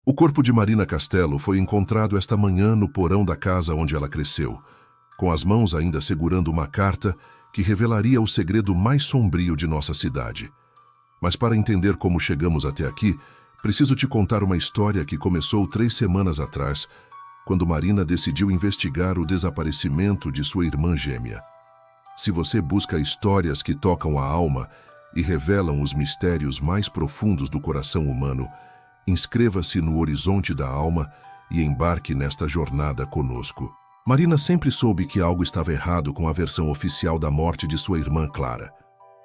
O corpo de Marina Castelo foi encontrado esta manhã no porão da casa onde ela cresceu, com as mãos ainda segurando uma carta que revelaria o segredo mais sombrio de nossa cidade. Mas para entender como chegamos até aqui, preciso te contar uma história que começou 3 semanas atrás, quando Marina decidiu investigar o desaparecimento de sua irmã gêmea. Se você busca histórias que tocam a alma e revelam os mistérios mais profundos do coração humano, inscreva-se no Horizonte da Alma e embarque nesta jornada conosco. Marina sempre soube que algo estava errado com a versão oficial da morte de sua irmã Clara.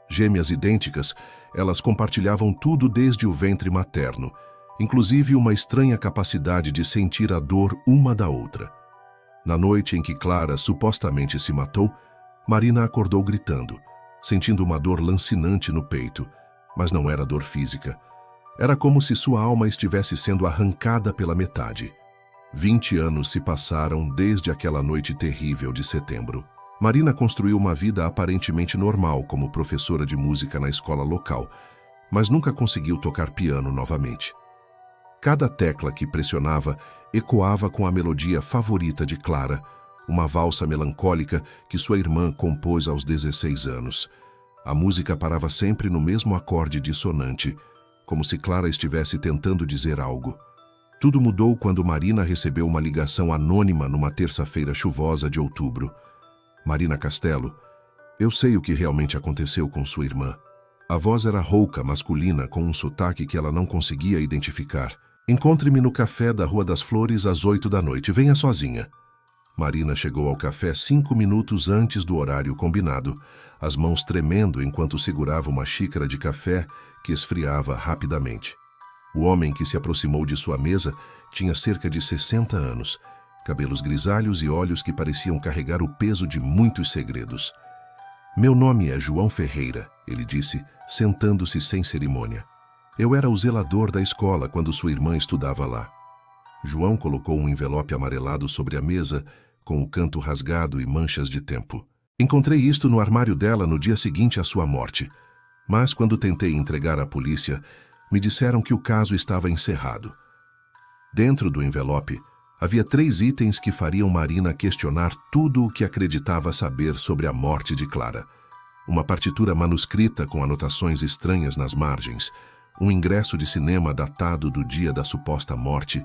Gêmeas idênticas, elas compartilhavam tudo desde o ventre materno, inclusive uma estranha capacidade de sentir a dor uma da outra. Na noite em que Clara supostamente se matou, Marina acordou gritando, sentindo uma dor lancinante no peito, mas não era dor física. Era como se sua alma estivesse sendo arrancada pela metade. 20 anos se passaram desde aquela noite terrível de setembro. Marina construiu uma vida aparentemente normal como professora de música na escola local, mas nunca conseguiu tocar piano novamente. Cada tecla que pressionava ecoava com a melodia favorita de Clara, uma valsa melancólica que sua irmã compôs aos 16 anos. A música parava sempre no mesmo acorde dissonante, como se Clara estivesse tentando dizer algo. Tudo mudou quando Marina recebeu uma ligação anônima numa terça-feira chuvosa de outubro. Marina Castelo, eu sei o que realmente aconteceu com sua irmã. A voz era rouca, masculina, com um sotaque que ela não conseguia identificar. Encontre-me no café da Rua das Flores às 8 da noite. Venha sozinha. Marina chegou ao café 5 minutos antes do horário combinado, as mãos tremendo enquanto segurava uma xícara de café que esfriava rapidamente. O homem que se aproximou de sua mesa tinha cerca de 60 anos, cabelos grisalhos e olhos que pareciam carregar o peso de muitos segredos. Meu nome é João Ferreira, ele disse, sentando-se sem cerimônia. Eu era o zelador da escola quando sua irmã estudava lá. João colocou um envelope amarelado sobre a mesa, com o canto rasgado e manchas de tempo. Encontrei isto no armário dela no dia seguinte à sua morte, mas quando tentei entregar à polícia, me disseram que o caso estava encerrado. Dentro do envelope, havia 3 itens que fariam Marina questionar tudo o que acreditava saber sobre a morte de Clara. Uma partitura manuscrita com anotações estranhas nas margens, um ingresso de cinema datado do dia da suposta morte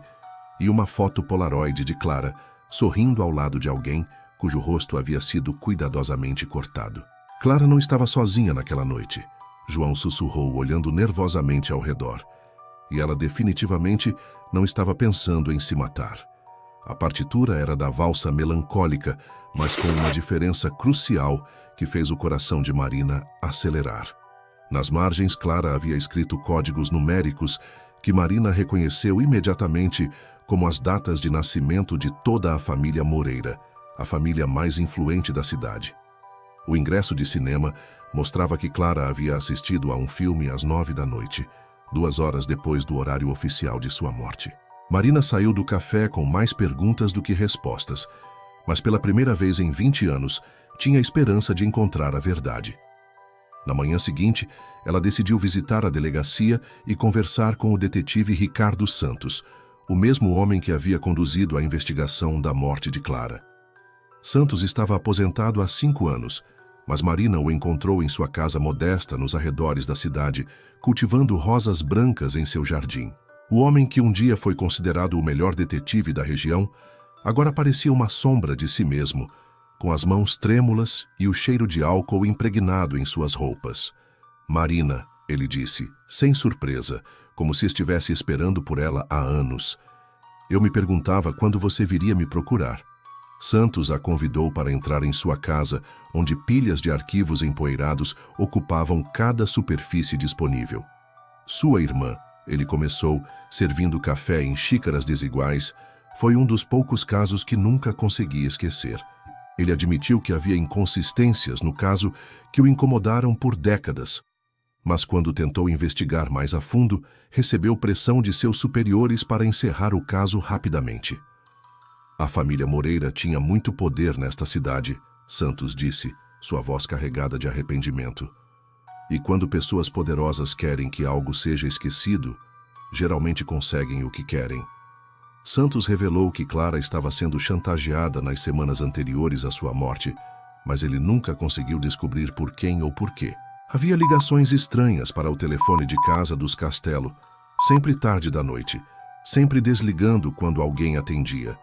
e uma foto polaroid de Clara, sorrindo ao lado de alguém cujo rosto havia sido cuidadosamente cortado. Clara não estava sozinha naquela noite. João sussurrou, olhando nervosamente ao redor. E ela definitivamente não estava pensando em se matar. A partitura era da valsa melancólica, mas com uma diferença crucial que fez o coração de Marina acelerar. Nas margens, Clara havia escrito códigos numéricos que Marina reconheceu imediatamente como as datas de nascimento de toda a família Moreira, a família mais influente da cidade. O ingresso de cinema mostrava que Clara havia assistido a um filme às 9 da noite, 2 horas depois do horário oficial de sua morte. Marina saiu do café com mais perguntas do que respostas, mas pela primeira vez em 20 anos, tinha esperança de encontrar a verdade. Na manhã seguinte, ela decidiu visitar a delegacia e conversar com o detetive Ricardo Santos, o mesmo homem que havia conduzido a investigação da morte de Clara. Santos estava aposentado há 5 anos, mas Marina o encontrou em sua casa modesta nos arredores da cidade, cultivando rosas brancas em seu jardim. O homem que um dia foi considerado o melhor detetive da região, agora parecia uma sombra de si mesmo, com as mãos trêmulas e o cheiro de álcool impregnado em suas roupas. Marina, ele disse, sem surpresa, como se estivesse esperando por ela há anos. Eu me perguntava quando você viria me procurar. Santos a convidou para entrar em sua casa, onde pilhas de arquivos empoeirados ocupavam cada superfície disponível. Sua irmã, ele começou, servindo café em xícaras desiguais, foi um dos poucos casos que nunca consegui esquecer. Ele admitiu que havia inconsistências no caso que o incomodaram por décadas, mas quando tentou investigar mais a fundo, recebeu pressão de seus superiores para encerrar o caso rapidamente. A família Moreira tinha muito poder nesta cidade, Santos disse, sua voz carregada de arrependimento. E quando pessoas poderosas querem que algo seja esquecido, geralmente conseguem o que querem. Santos revelou que Clara estava sendo chantageada nas semanas anteriores à sua morte, mas ele nunca conseguiu descobrir por quem ou por quê. Havia ligações estranhas para o telefone de casa dos Castelo, sempre tarde da noite, sempre desligando quando alguém atendia.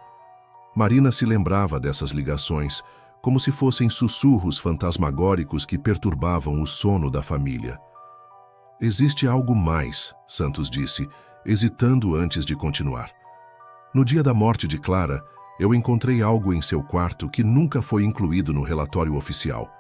Marina se lembrava dessas ligações, como se fossem sussurros fantasmagóricos que perturbavam o sono da família. Existe algo mais, Santos disse, hesitando antes de continuar. No dia da morte de Clara, eu encontrei algo em seu quarto que nunca foi incluído no relatório oficial.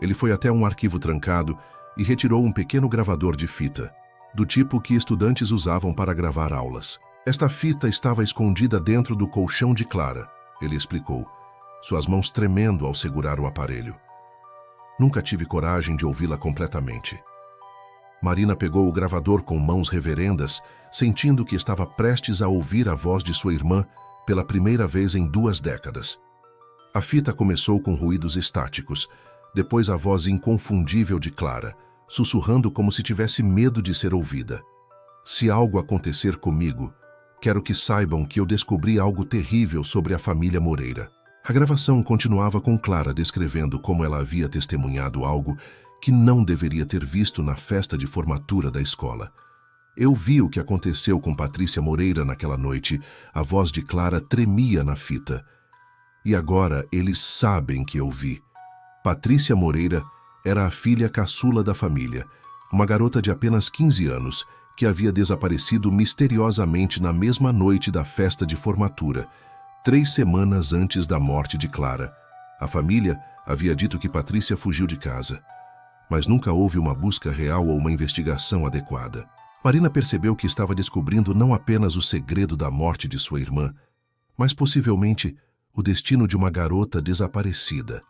Ele foi até um arquivo trancado e retirou um pequeno gravador de fita, do tipo que estudantes usavam para gravar aulas. Esta fita estava escondida dentro do colchão de Clara, ele explicou, suas mãos tremendo ao segurar o aparelho. Nunca tive coragem de ouvi-la completamente. Marina pegou o gravador com mãos reverendas, sentindo que estava prestes a ouvir a voz de sua irmã pela primeira vez em 2 décadas. A fita começou com ruídos estáticos, depois a voz inconfundível de Clara, sussurrando como se tivesse medo de ser ouvida. Se algo acontecer comigo, quero que saibam que eu descobri algo terrível sobre a família Moreira. A gravação continuava com Clara descrevendo como ela havia testemunhado algo que não deveria ter visto na festa de formatura da escola. Eu vi o que aconteceu com Patrícia Moreira naquela noite. A voz de Clara tremia na fita. E agora eles sabem que eu vi. Patrícia Moreira era a filha caçula da família, uma garota de apenas 15 anos, que havia desaparecido misteriosamente na mesma noite da festa de formatura, 3 semanas antes da morte de Clara. A família havia dito que Patrícia fugiu de casa, mas nunca houve uma busca real ou uma investigação adequada. Marina percebeu que estava descobrindo não apenas o segredo da morte de sua irmã, mas possivelmente o destino de uma garota desaparecida.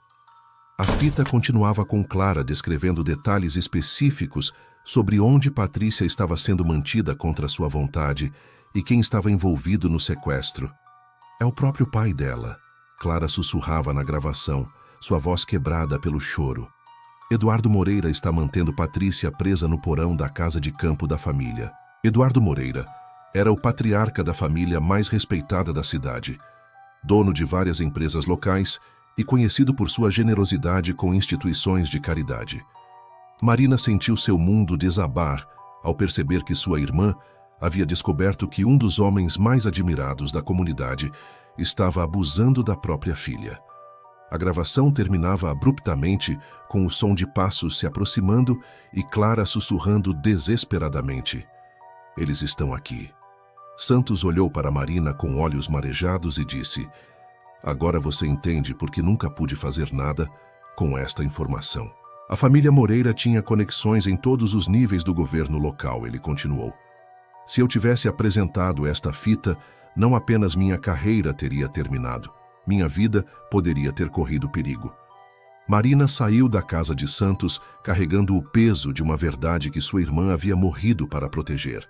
A fita continuava com Clara descrevendo detalhes específicos sobre onde Patrícia estava sendo mantida contra sua vontade e quem estava envolvido no sequestro. É o próprio pai dela, Clara sussurrava na gravação, sua voz quebrada pelo choro. Eduardo Moreira está mantendo Patrícia presa no porão da casa de campo da família. Eduardo Moreira era o patriarca da família mais respeitada da cidade, dono de várias empresas locais e conhecido por sua generosidade com instituições de caridade. Marina sentiu seu mundo desabar ao perceber que sua irmã havia descoberto que um dos homens mais admirados da comunidade estava abusando da própria filha. A gravação terminava abruptamente com o som de passos se aproximando e Clara sussurrando desesperadamente. Eles estão aqui. Santos olhou para Marina com olhos marejados e disse: agora você entende por que nunca pude fazer nada com esta informação. A família Moreira tinha conexões em todos os níveis do governo local, ele continuou. Se eu tivesse apresentado esta fita, não apenas minha carreira teria terminado, minha vida poderia ter corrido perigo. Marina saiu da casa de Santos carregando o peso de uma verdade que sua irmã havia morrido para proteger.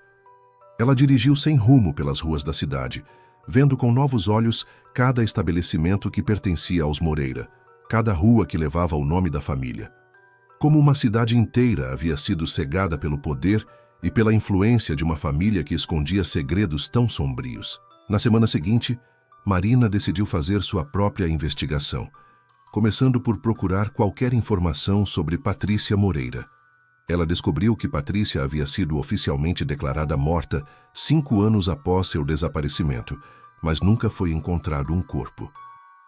Ela dirigiu sem rumo pelas ruas da cidade, vendo com novos olhos cada estabelecimento que pertencia aos Moreira, cada rua que levava o nome da família. Como uma cidade inteira havia sido cegada pelo poder e pela influência de uma família que escondia segredos tão sombrios. Na semana seguinte, Marina decidiu fazer sua própria investigação, começando por procurar qualquer informação sobre Patrícia Moreira. Ela descobriu que Patrícia havia sido oficialmente declarada morta 5 anos após seu desaparecimento, mas nunca foi encontrado um corpo.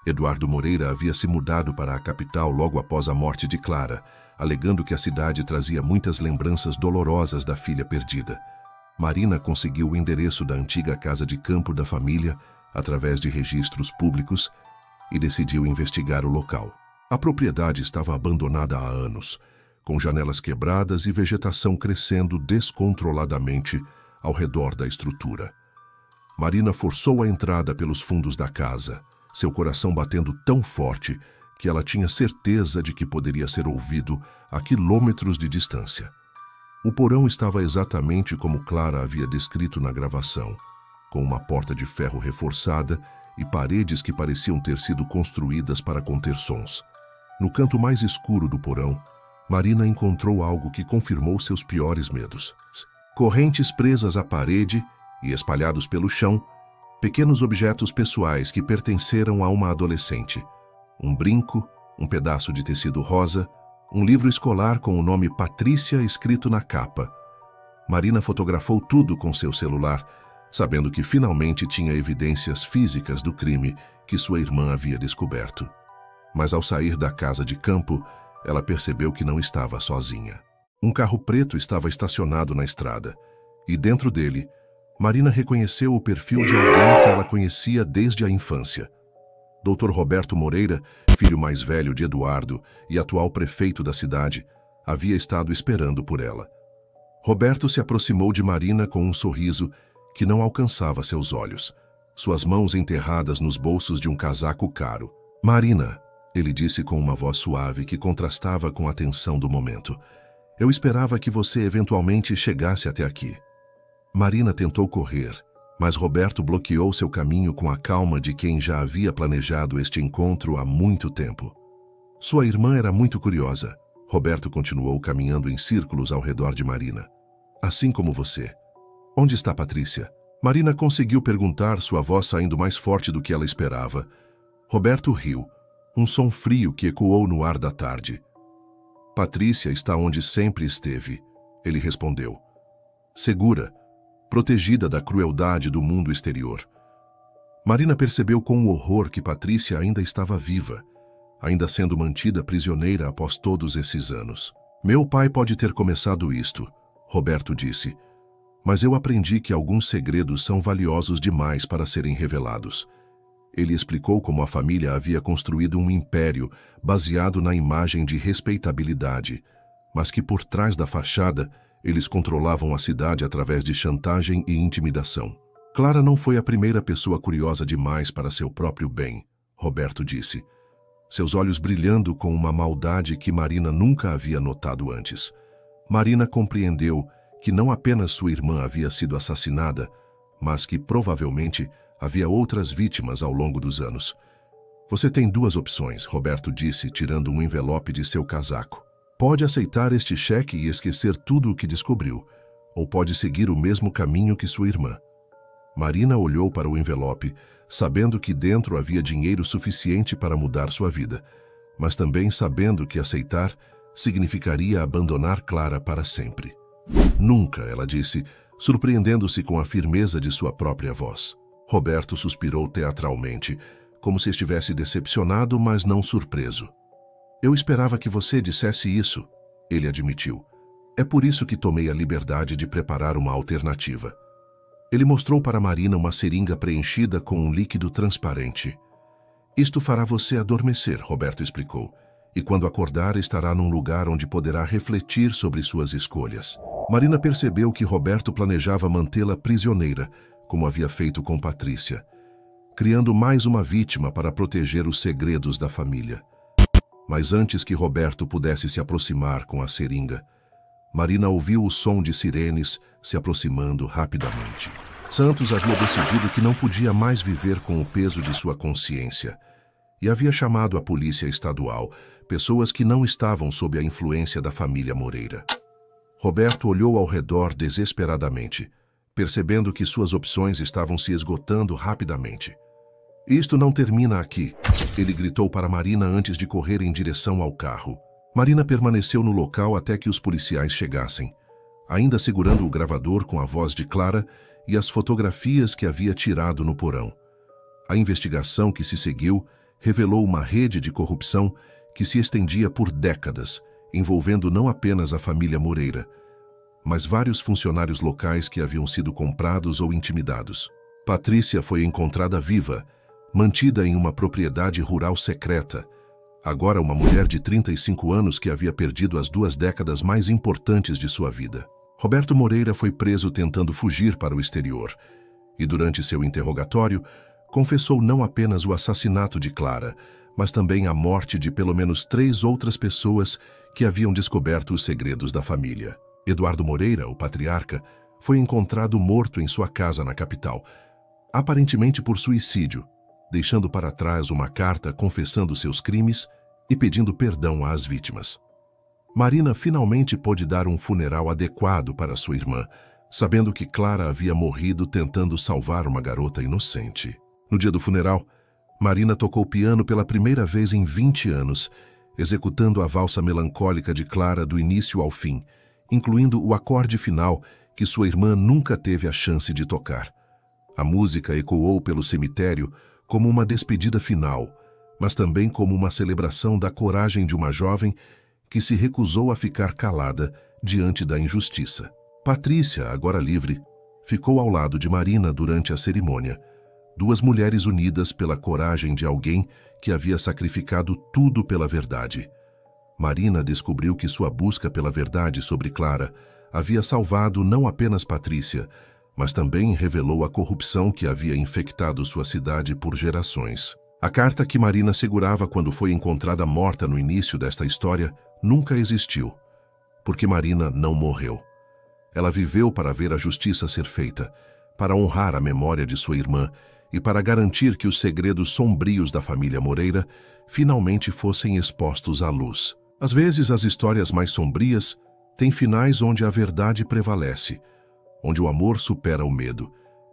Eduardo Moreira havia se mudado para a capital logo após a morte de Clara, alegando que a cidade trazia muitas lembranças dolorosas da filha perdida. Marina conseguiu o endereço da antiga casa de campo da família através de registros públicos e decidiu investigar o local. A propriedade estava abandonada há anos, com janelas quebradas e vegetação crescendo descontroladamente ao redor da estrutura. Marina forçou a entrada pelos fundos da casa, seu coração batendo tão forte que ela tinha certeza de que poderia ser ouvido a quilômetros de distância. O porão estava exatamente como Clara havia descrito na gravação, com uma porta de ferro reforçada e paredes que pareciam ter sido construídas para conter sons. No canto mais escuro do porão, Marina encontrou algo que confirmou seus piores medos. Correntes presas à parede e espalhados pelo chão, pequenos objetos pessoais que pertenceram a uma adolescente. Um brinco, um pedaço de tecido rosa, um livro escolar com o nome Patrícia escrito na capa. Marina fotografou tudo com seu celular, sabendo que finalmente tinha evidências físicas do crime que sua irmã havia descoberto. Mas ao sair da casa de campo, ela percebeu que não estava sozinha. Um carro preto estava estacionado na estrada, e dentro dele, Marina reconheceu o perfil de alguém que ela conhecia desde a infância. Dr. Roberto Moreira, filho mais velho de Eduardo e atual prefeito da cidade, havia estado esperando por ela. Roberto se aproximou de Marina com um sorriso que não alcançava seus olhos, suas mãos enterradas nos bolsos de um casaco caro. "Marina", ele disse com uma voz suave que contrastava com a tensão do momento, "eu esperava que você eventualmente chegasse até aqui." Marina tentou correr, mas Roberto bloqueou seu caminho com a calma de quem já havia planejado este encontro há muito tempo. Sua irmã era muito curiosa. Roberto continuou caminhando em círculos ao redor de Marina. "Assim como você. Onde está Patrícia?" Marina conseguiu perguntar, sua voz saindo mais forte do que ela esperava. Roberto riu, um som frio que ecoou no ar da tarde. "Patrícia está onde sempre esteve", ele respondeu. "Segura, protegida da crueldade do mundo exterior." Marina percebeu com horror que Patrícia ainda estava viva, ainda sendo mantida prisioneira após todos esses anos. "Meu pai pode ter começado isto", Roberto disse, "mas eu aprendi que alguns segredos são valiosos demais para serem revelados." Ele explicou como a família havia construído um império baseado na imagem de respeitabilidade, mas que por trás da fachada eles controlavam a cidade através de chantagem e intimidação. "Clara não foi a primeira pessoa curiosa demais para seu próprio bem", Roberto disse, seus olhos brilhando com uma maldade que Marina nunca havia notado antes. Marina compreendeu que não apenas sua irmã havia sido assassinada, mas que provavelmente havia outras vítimas ao longo dos anos. "Você tem duas opções", Roberto disse, tirando um envelope de seu casaco. "Pode aceitar este cheque e esquecer tudo o que descobriu, ou pode seguir o mesmo caminho que sua irmã." Marina olhou para o envelope, sabendo que dentro havia dinheiro suficiente para mudar sua vida, mas também sabendo que aceitar significaria abandonar Clara para sempre. "Nunca", ela disse, surpreendendo-se com a firmeza de sua própria voz. Roberto suspirou teatralmente, como se estivesse decepcionado, mas não surpreso. "Eu esperava que você dissesse isso", ele admitiu. "É por isso que tomei a liberdade de preparar uma alternativa." Ele mostrou para Marina uma seringa preenchida com um líquido transparente. "Isto fará você adormecer", Roberto explicou, "e quando acordar estará num lugar onde poderá refletir sobre suas escolhas." Marina percebeu que Roberto planejava mantê-la prisioneira, como havia feito com Patrícia, criando mais uma vítima para proteger os segredos da família. Mas antes que Roberto pudesse se aproximar com a seringa, Marina ouviu o som de sirenes se aproximando rapidamente. Santos havia decidido que não podia mais viver com o peso de sua consciência e havia chamado a polícia estadual, pessoas que não estavam sob a influência da família Moreira. Roberto olhou ao redor desesperadamente, percebendo que suas opções estavam se esgotando rapidamente. "Isto não termina aqui", ele gritou para Marina antes de correr em direção ao carro. Marina permaneceu no local até que os policiais chegassem, ainda segurando o gravador com a voz de Clara e as fotografias que havia tirado no porão. A investigação que se seguiu revelou uma rede de corrupção que se estendia por décadas, envolvendo não apenas a família Moreira, mas vários funcionários locais que haviam sido comprados ou intimidados. Patrícia foi encontrada viva, mantida em uma propriedade rural secreta, agora uma mulher de 35 anos que havia perdido as 2 décadas mais importantes de sua vida. Roberto Moreira foi preso tentando fugir para o exterior, e durante seu interrogatório, confessou não apenas o assassinato de Clara, mas também a morte de pelo menos 3 outras pessoas que haviam descoberto os segredos da família. Eduardo Moreira, o patriarca, foi encontrado morto em sua casa na capital, aparentemente por suicídio, deixando para trás uma carta confessando seus crimes e pedindo perdão às vítimas. Marina finalmente pôde dar um funeral adequado para sua irmã, sabendo que Clara havia morrido tentando salvar uma garota inocente. No dia do funeral, Marina tocou piano pela primeira vez em 20 anos, executando a valsa melancólica de Clara do início ao fim, incluindo o acorde final que sua irmã nunca teve a chance de tocar. A música ecoou pelo cemitério como uma despedida final, mas também como uma celebração da coragem de uma jovem que se recusou a ficar calada diante da injustiça. Patrícia, agora livre, ficou ao lado de Marina durante a cerimônia, duas mulheres unidas pela coragem de alguém que havia sacrificado tudo pela verdade. Marina descobriu que sua busca pela verdade sobre Clara havia salvado não apenas Patrícia, mas também revelou a corrupção que havia infectado sua cidade por gerações. A carta que Marina segurava quando foi encontrada morta no início desta história nunca existiu, porque Marina não morreu. Ela viveu para ver a justiça ser feita, para honrar a memória de sua irmã e para garantir que os segredos sombrios da família Moreira finalmente fossem expostos à luz. Às vezes, as histórias mais sombrias têm finais onde a verdade prevalece, onde o amor supera o medo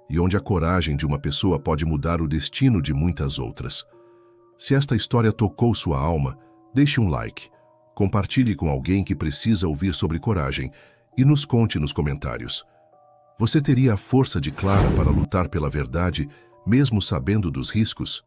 e onde a coragem de uma pessoa pode mudar o destino de muitas outras. Se esta história tocou sua alma, deixe um like, compartilhe com alguém que precisa ouvir sobre coragem e nos conte nos comentários. Você teria a força de Clara para lutar pela verdade, mesmo sabendo dos riscos?